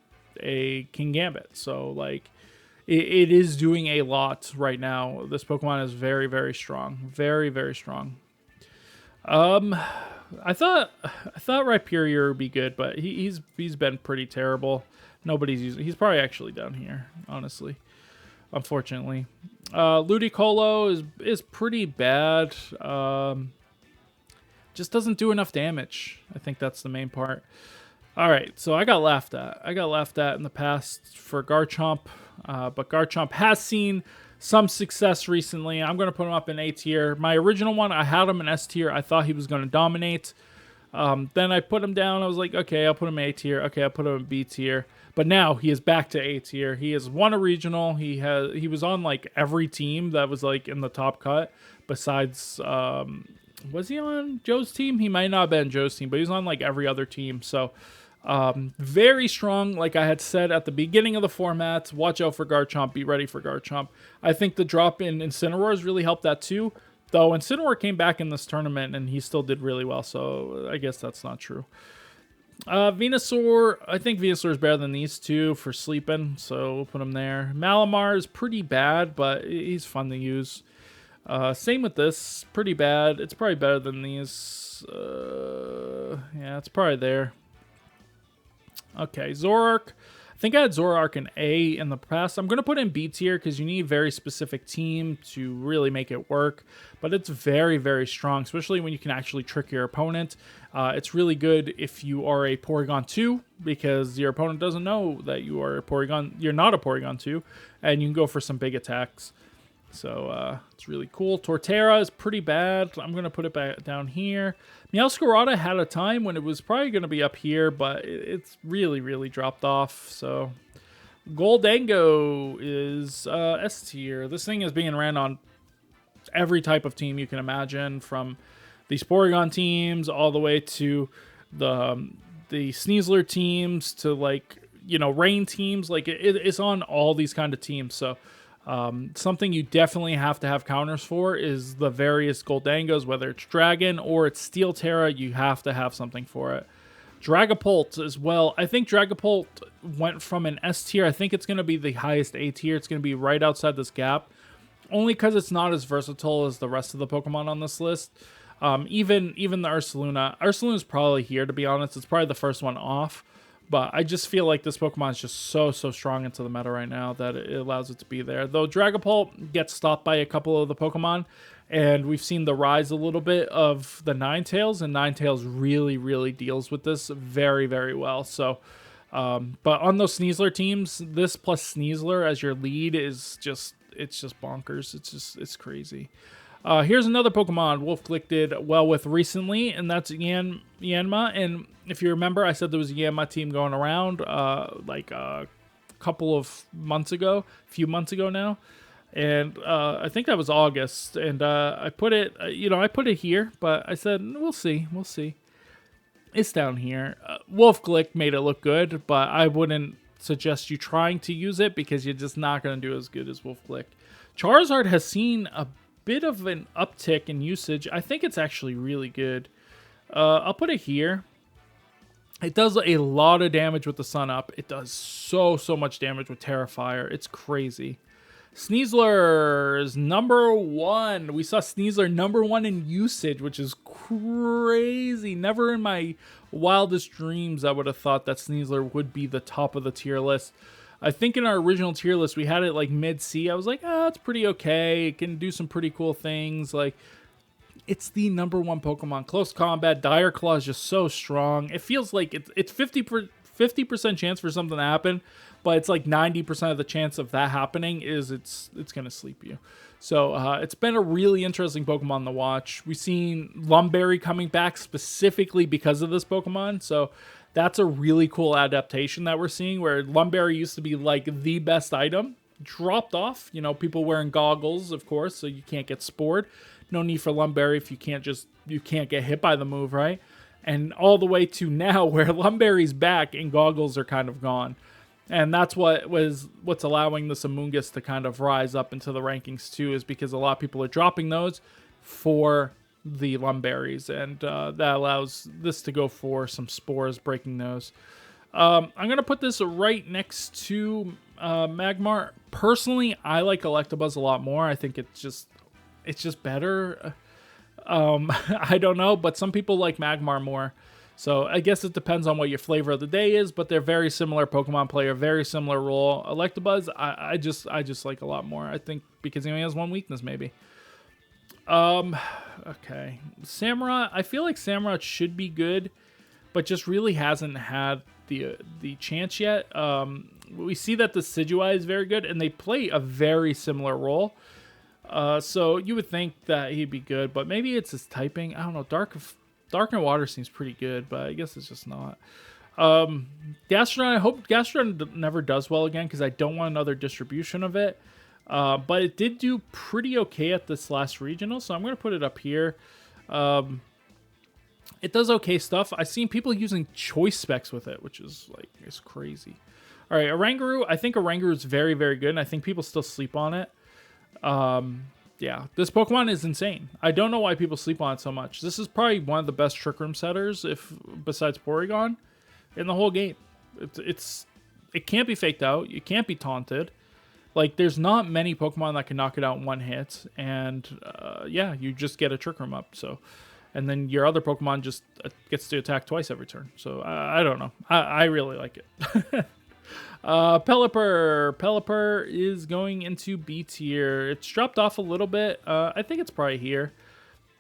a King Gambit. So like, it is doing a lot right now. This Pokemon is very strong. Very strong. I thought Rhyperior would be good, but he's been pretty terrible. Nobody's using. He's probably actually down here, honestly. Unfortunately, Ludicolo is pretty bad. Just doesn't do enough damage. I think that's the main part. All right, so I got laughed at. I got laughed at in the past for Garchomp, but Garchomp has seen some success recently. I'm going to put him up in A tier. My original one, I had him in S tier. I thought he was going to dominate. Then I put him down. I was like, okay, I'll put him in A tier. Okay, I'll put him in B tier. But now he is back to A tier. He has won a regional. He was on like every team that was like in the top cut. Besides, was he on Joe's team? He might not have been Joe's team, but he was on like every other team. So very strong. Like I had said at the beginning of the format, watch out for Garchomp. Be ready for Garchomp. I think the drop in Incineroar has really helped that too. Though Incineroar came back in this tournament and he still did really well. So I guess that's not true. Venusaur, I think Venusaur is better than these two for sleeping, so we'll put him there. Malamar is pretty bad, but he's fun to use. Same with this, pretty bad. It's probably better than these. Yeah, it's probably there. Okay, Zoroark. I think I had Zoroark in A in the past. I'm going to put in B tier because you need a very specific team to really make it work. But it's very strong, especially when you can actually trick your opponent. It's really good if you are a Porygon 2 because your opponent doesn't know that you are a Porygon. You're not a Porygon 2, and you can go for some big attacks. So it's really cool. Torterra is pretty bad. I'm going to put it back down here. Meowscarada had a time when it was probably going to be up here, but it's really dropped off. So Goldango is S tier. This thing is being ran on every type of team you can imagine, from these Porygon teams all the way to the Sneasler teams to, like, you know, Rain teams. Like it's on all these kind of teams. So something you definitely have to have counters for is the various Goldangos, whether it's Dragon or it's Steel Terra. You have to have something for it. Dragapult as well. I think Dragapult went from an S tier. I think it's going to be the highest A tier. It's going to be right outside this gap, only because it's not as versatile as the rest of the Pokemon on this list. Even the Ursaluna. Ursaluna is probably here, to be honest. It's probably the first one off. But I just feel like this Pokemon is just so strong into the meta right now that it allows it to be there. Though Dragapult gets stopped by a couple of the Pokemon, and we've seen the rise a little bit of the Ninetales, and Ninetales really deals with this very well. So, but on those Sneasler teams, this plus Sneasler as your lead is just, it's just bonkers. It's crazy. Here's another Pokemon Wolf-Click did well with recently, and that's Yanma. And if you remember, I said there was a Yanma team going around like a couple of months ago, a few months ago now. And I think that was August. And I put it, I put it here, but I said, we'll see. It's down here. Wolf Glick made it look good, but I wouldn't suggest you trying to use it because you're just not going to do as good as Wolf Glick. Charizard has seen a bit of an uptick in usage. I think it's actually really good. I'll put it here. It does a lot of damage with the sun up. It does so much damage with Terrifier. It's crazy. Sneasler is number 1. We saw Sneasler number 1 in usage, which is crazy. Never in my wildest dreams I would have thought that Sneasler would be the top of the tier list. I think in our original tier list, we had it like mid-C. I was like, it's pretty okay. It can do some pretty cool things. Like, it's the number 1 Pokemon. Close combat, Dire Claw is just so strong. It feels like it's 50% chance for something to happen, but it's like 90% of the chance of that happening is it's going to sleep you. So it's been a really interesting Pokemon to watch. We've seen Lumberry coming back specifically because of this Pokemon, so that's a really cool adaptation that we're seeing, where Lumberry used to be like the best item, dropped off. You know, people wearing goggles, of course, so you can't get spored. No need for Lumberry if you can't get hit by the move, right? And all the way to now where Lumberry's back and goggles are kind of gone. And that's what's allowing this Amoonguss to kind of rise up into the rankings too, is because a lot of people are dropping those for the Lumberries, and that allows this to go for some spores, breaking those. I'm going to put this right next to Magmar. Personally, I like Electabuzz a lot more. I think it's just better. I don't know, but some people like Magmar more. So I guess it depends on what your flavor of the day is, but they're very similar Pokemon, play a very similar role. Electabuzz, I just like a lot more. I think because he only has one weakness, maybe. Okay. Samurott, I feel like Samurott should be good, but just really hasn't had the chance yet. We see that the Decidueye is very good, and they play a very similar role. So you would think that he'd be good, but maybe it's his typing. I don't know. Dark and Water seems pretty good, but I guess it's just not. Gastrodon, I hope Gastrodon never does well again, because I don't want another distribution of it. But it did do pretty okay at this last regional, so I'm going to put it up here. It does okay stuff. I've seen people using choice specs with it, which is like, it's crazy. All right, Oranguru. I think Oranguru is very, very good, and I think people still sleep on it. Yeah, this Pokemon is insane. I don't know why people sleep on it so much. This is probably one of the best Trick Room setters, besides Porygon, in the whole game. It can't be faked out. You can't be taunted. Like, there's not many Pokemon that can knock it out in one hit, and yeah, you just get a Trick Room up. So, and then your other Pokemon just gets to attack twice every turn. So I don't know. I really like it. Pelipper is going into B tier. It's dropped off a little bit. I think it's probably here.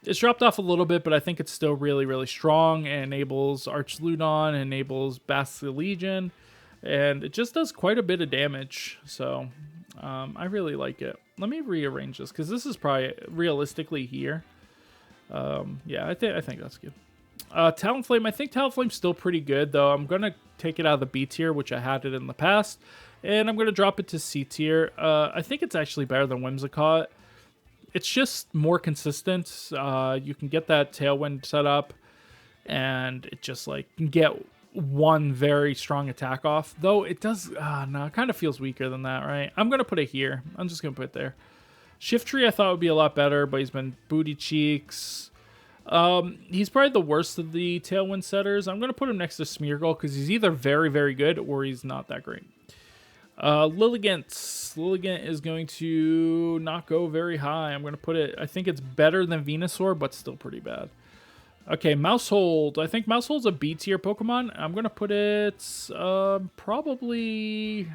It's dropped off a little bit, but I think it's still really, really strong. It enables Archludon, enables Basililegion, and it just does quite a bit of damage. So I really like it. Let me rearrange this, because this is probably realistically here. Yeah, I think that's good. Talonflame, I think Talonflame's still pretty good, though. I'm going to take it out of the B tier, which I had it in the past, and I'm going to drop it to C tier. I think it's actually better than Whimsicott. It's just more consistent. You can get that Tailwind set up, and it just, like, can get one very strong attack off. Though it does, no, it kind of feels weaker than that, right? I'm going to put it here. I'm just going to put it there. Shiftry I thought would be a lot better, but he's been Booty Cheeks. He's probably the worst of the Tailwind setters. I'm going to put him next to Smeargle, because he's either very, very good or he's not that great. Lilligant is going to not go very high. I'm going to put it, I think it's better than Venusaur, but still pretty bad. Okay, Mousehold. I think Mousehold's a B tier Pokemon. I'm going to put it, probably,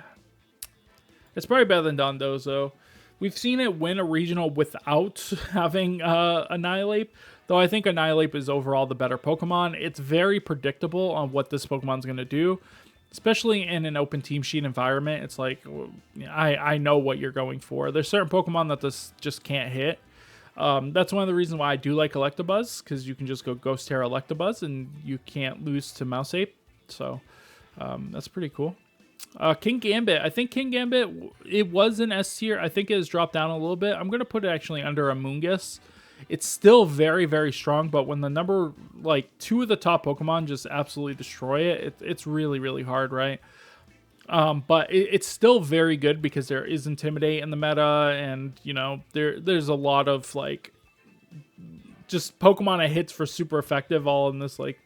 it's probably better than Dondozo. We've seen it win a regional without having Annihilape, though I think Annihilape is overall the better Pokemon. It's very predictable on what this Pokemon's going to do, especially in an open team sheet environment. It's like, I know what you're going for. There's certain Pokemon that this just can't hit. That's one of the reasons why I do like Electabuzz, because you can just go Ghost Terra Electabuzz and you can't lose to Mouseape. So that's pretty cool. King Gambit. I think King Gambit, it was an S tier. I think it has dropped down a little bit. I'm going to put it actually under Amoonguss. It's still very, very strong, but when the number, like, 2 of the top Pokemon just absolutely destroy it, it's really, really hard, right? But it's still very good because there is Intimidate in the meta, and, you know, there's a lot of, like, just Pokemon that hits for super effective all in this, like,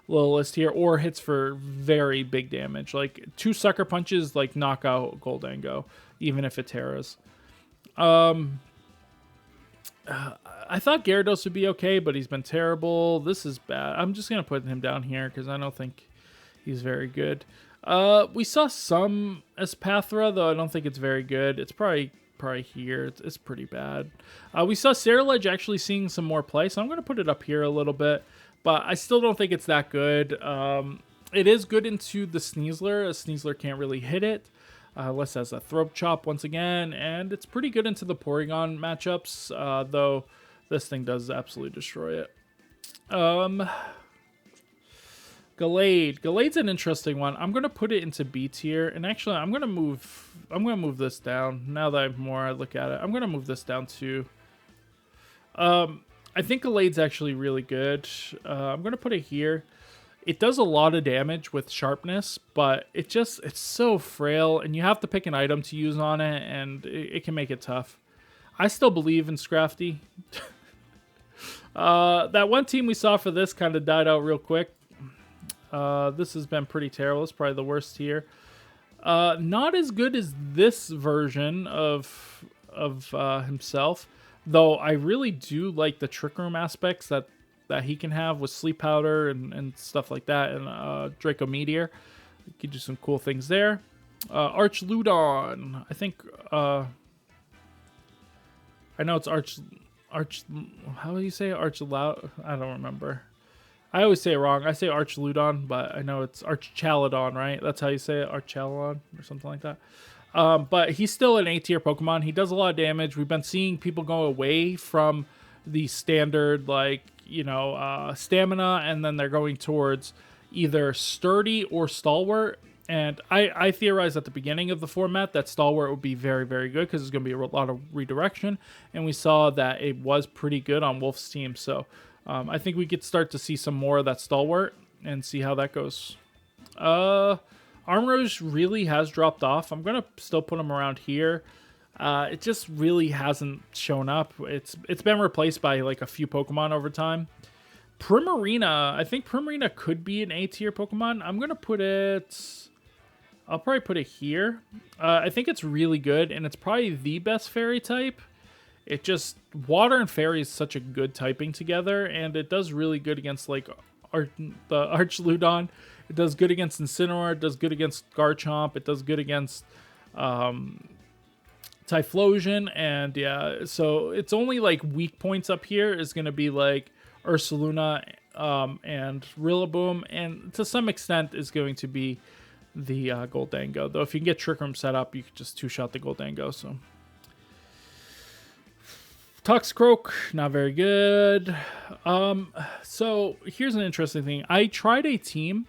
little list here, or hits for very big damage. Like, 2 Sucker Punches, like, knock out Goldango, even if it Terras. I thought Gyarados would be okay, but he's been terrible. This is bad. I'm just going to put him down here because I don't think he's very good. We saw some Espathra, though I don't think it's very good. It's probably here. It's pretty bad. We saw Cerulege actually seeing some more play, so I'm going to put it up here a little bit, but I still don't think it's that good. It is good into the Sneasler. A Sneasler can't really hit it. Unless it has a Throat Chop once again, and it's pretty good into the Porygon matchups, though this thing does absolutely destroy it. Gallade's an interesting one. I'm gonna put it into B tier, and actually I'm gonna move this down. Now that I look at it, I'm gonna move this down too. I think Gallade's actually really good. I'm gonna put it here. It does a lot of damage with sharpness, but it's so frail, and you have to pick an item to use on it, and it can make it tough. I still believe in Scrafty. That one team we saw for this kind of died out real quick. This has been pretty terrible. It's probably the worst here. Not as good as this version of himself, though I really do like the Trick Room aspects that he can have with Sleep Powder and stuff like that, and Draco Meteor. You can do some cool things there. Archludon. I think, I know it's how do you say it? I don't remember. I always say it wrong. I say Archludon, but I know it's Archaludon, right? That's how you say it, Archaludon or something like that. But he's still an A tier Pokemon. He does a lot of damage. We've been seeing people go away from the standard, like, you know, stamina, and then they're going towards either sturdy or stalwart. And I theorized at the beginning of the format that stalwart would be very, very good because there's going to be a lot of redirection, and we saw that it was pretty good on Wolf's team. So I think we could start to see some more of that stalwart and see how that goes. Armrose really has dropped off. I'm going to still put him around here. It just really hasn't shown up. It's been replaced by like a few Pokemon over time. Primarina, I think Primarina could be an A tier Pokemon. I'm gonna put it. I'll probably put it here. I think it's really good, and it's probably the best fairy type. It just, water and fairy is such a good typing together, and it does really good against like the Archludon. It does good against Incineroar. It does good against Garchomp. It does good against Typhlosion, and yeah, so it's only like weak points up here is going to be like Ursaluna and Rillaboom, and to some extent is going to be the Goldango, though if you can get Trick Room set up, you can just two-shot the Goldango. So Toxicroak, not very good. So here's an interesting thing. I tried a team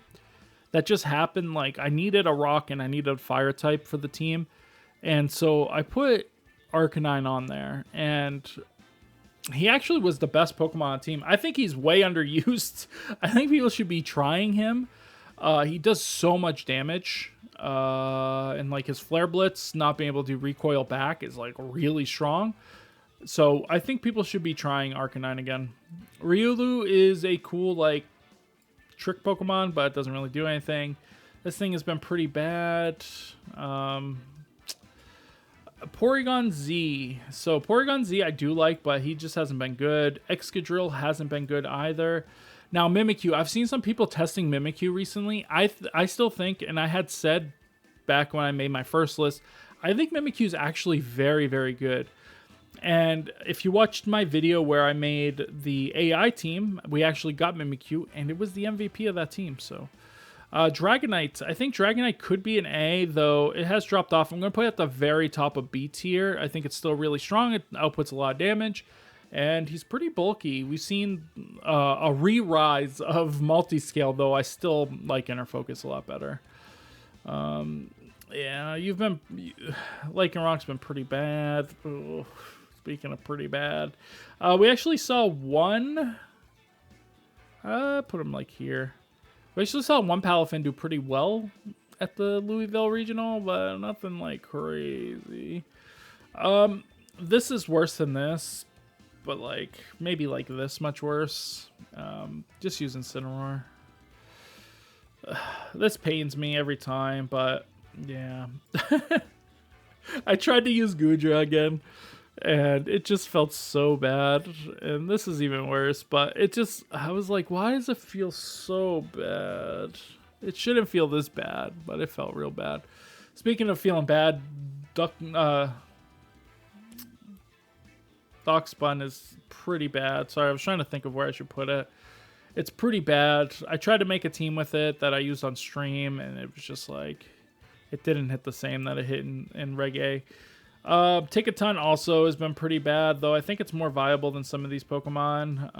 that just happened, like I needed a rock and I needed a fire type for the team. And so I put Arcanine on there, and he actually was the best Pokemon on the team. I think he's way underused. I think people should be trying him. He does so much damage, and like his Flare Blitz not being able to recoil back is like really strong. So I think people should be trying Arcanine again. Riolu is a cool like trick Pokemon, but it doesn't really do anything. This thing has been pretty bad. Porygon Z. So Porygon Z I do like, but he just hasn't been good. Excadrill hasn't been good either. Now Mimikyu. I've seen some people testing Mimikyu recently. I still think, and I had said back when I made my first list, I think Mimikyu is actually very, very good. And if you watched my video where I made the AI team, we actually got Mimikyu, and it was the MVP of that team. So Dragonite. I think Dragonite could be an A, though it has dropped off. I'm going to put it at the very top of B tier. I think it's still really strong. It outputs a lot of damage, and he's pretty bulky. We've seen a re-rise of multi-scale, though I still like Inner Focus a lot better. Yeah, Lycanroc's been pretty bad. Ugh. Speaking of pretty bad. We actually saw one... put him like here. We actually saw one Palafin do pretty well at the Louisville Regional, but nothing like crazy. This is worse than this, but like maybe like this much worse. Just using Cineroar. This pains me every time, but yeah. I tried to use Gudra again, and it just felt so bad. And this is even worse, but it just, I was like, why does it feel so bad? It shouldn't feel this bad, but it felt real bad. Speaking of feeling bad, Darkspun is pretty bad. Sorry, I was trying to think of where I should put it. It's pretty bad. I tried to make a team with it that I used on stream, and it was just like, it didn't hit the same that it hit in Reg A. Take a Ton also has been pretty bad, though I think it's more viable than some of these Pokemon.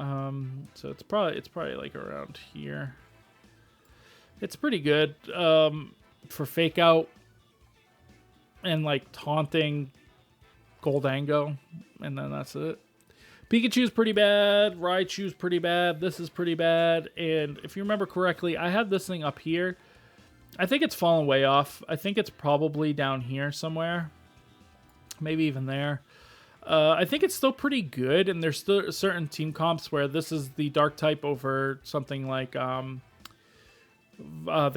So it's probably like around here. It's pretty good for Fake Out and like taunting Goldango, and then that's it. Pikachu's pretty bad. Raichu's pretty bad. This is pretty bad. And if you remember correctly, I had this thing up here. I think it's fallen way off. I think it's probably down here somewhere. Maybe even there. I think it's still pretty good, and there's still certain team comps where this is the Dark type over something like the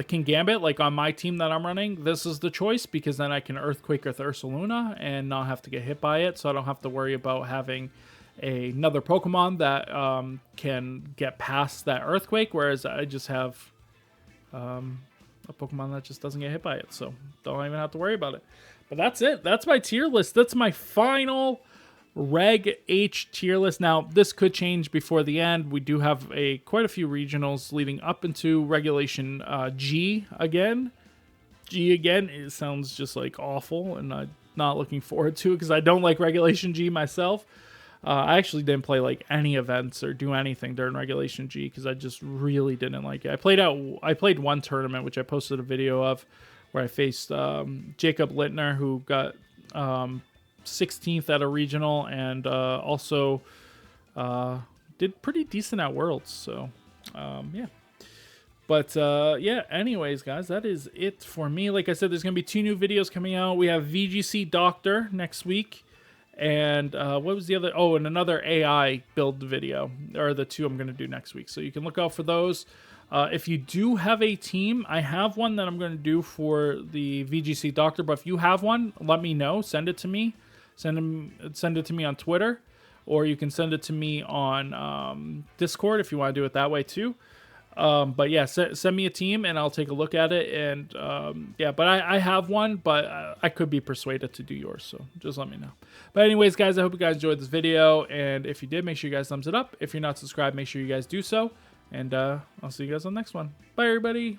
King Gambit. Like on my team that I'm running, this is the choice, because then I can Earthquake with Ursaluna and not have to get hit by it, so I don't have to worry about having another Pokemon that can get past that Earthquake, whereas I just have a Pokemon that just doesn't get hit by it, so don't even have to worry about it. But that's it. That's my tier list. That's my final Reg H tier list. Now, this could change before the end. We do have quite a few regionals leading up into Regulation G again. G again, it sounds just like awful, and I'm not looking forward to it because I don't like Regulation G myself. I actually didn't play like any events or do anything during Regulation G because I just really didn't like it. I played one tournament, which I posted a video of, where I faced Jacob Littner, who got 16th at a regional, and also did pretty decent at Worlds. So yeah. But yeah, anyways, guys, that is it for me. Like I said, there's going to be 2 new videos coming out. We have VGC Doctor next week. And what was the other? Oh, and another AI build video are the 2 I'm going to do next week. So you can look out for those. If you do have a team, I have one that I'm going to do for the VGC Doctor. But if you have one, let me know. Send it to me. Send it to me on Twitter. Or you can send it to me on Discord if you want to do it that way too. But yeah, send me a team and I'll take a look at it. And yeah, but I have one, but I could be persuaded to do yours. So just let me know. But anyways, guys, I hope you guys enjoyed this video. And if you did, make sure you guys thumbs it up. If you're not subscribed, make sure you guys do so. And I'll see you guys on the next one. Bye, everybody.